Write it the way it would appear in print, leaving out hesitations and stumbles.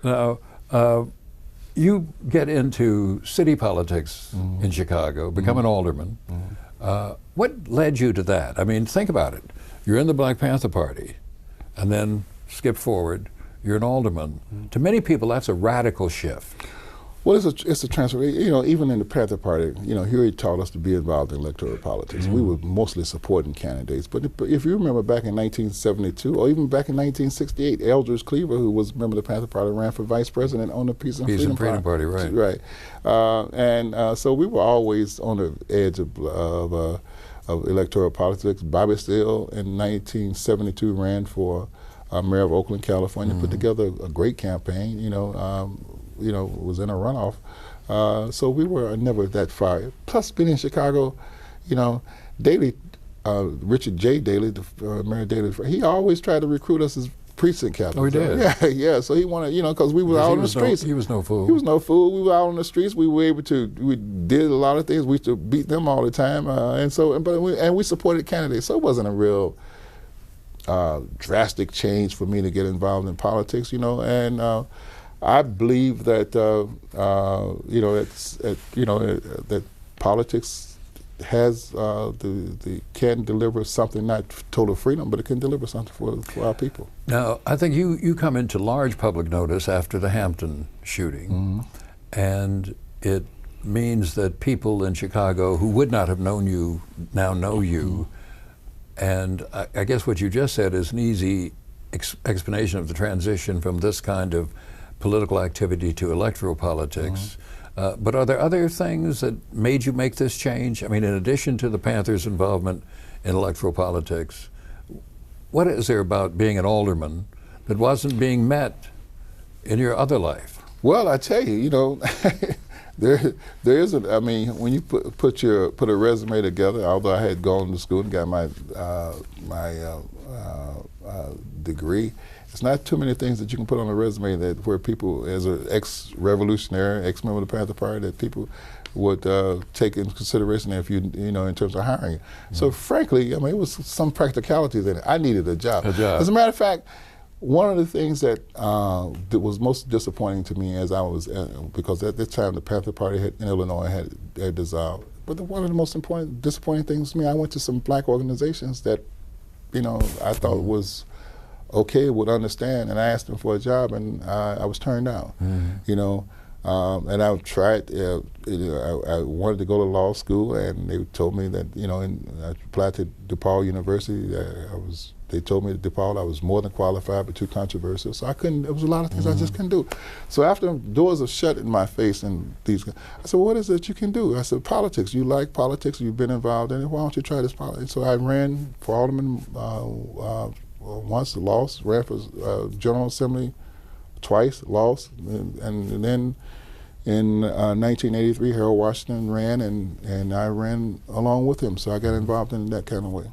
Now, you get into city politics in Chicago, become an alderman. What led you to that? I mean, think about it. You're in the Black Panther Party, and then skip forward, you're an alderman. To many people, that's a radical shift. Well, it's a transfer. You know, even in the Panther Party, you know, Huey taught us to be involved in electoral politics. We were mostly supporting candidates. But if you remember back in 1972, or even back in 1968, Eldridge Cleaver, who was a member of the Panther Party, ran for vice president on the Peace and Freedom Party. Right. Right. So we were always on the edge of electoral politics. Bobby Seale in 1972 ran for mayor of Oakland, California, put together a great campaign, was in a runoff. So we were never that far. Plus being in Chicago, Daley, Richard J. Daley, Mayor Daley, he always tried to recruit us as precinct captains. Oh, he did? Yeah, so he wanted, because we were out on the streets. He was no fool. He was no fool. We were out on the streets. We were able to, we did a lot of things. We used to beat them all the time. And we supported candidates. So it wasn't a real drastic change for me to get involved in politics, and I believe that that politics has can deliver something, not total freedom, but it can deliver something for our people. Now, I think you come into large public notice after the Hampton shooting, and it means that people in Chicago who would not have known you now know you. And I guess what you just said is an easy explanation of the transition from this kind of political activity to electoral politics. But are there other things that made you make this change? I mean, in addition to the Panthers' involvement in electoral politics, what is there about being an alderman that wasn't being met in your other life? Well, I tell you, there isn't. I mean, when you put a resume together, although I had gone to school and got my degree, it's not too many things that you can put on a resume where people, as an ex-revolutionary, ex-member of the Panther Party, that people would take into consideration if in terms of hiring. So frankly, I mean, it was some practicalities in it. I needed a job. As a matter of fact, one of the things that was most disappointing to me as I was, because at this time the Panther Party in Illinois had dissolved. But one of the most disappointing things to me, I went to some black organizations that, I thought was okay, would understand, and I asked them for a job, and I was turned down. And I tried. I wanted to go to law school, and they told me that I applied to DePaul University. They told me at DePaul I was more than qualified, but too controversial. So I couldn't. There was a lot of things I just couldn't do. So after doors are shut in my face, and I said, "What is it you can do?" I said, "Politics. You like politics. You've been involved in it. Why don't you try this politics?" So I ran for alderman once, lost. Ran for General Assembly twice, lost, and then in 1983, Harold Washington ran, and I ran along with him. So I got involved in that kind of way.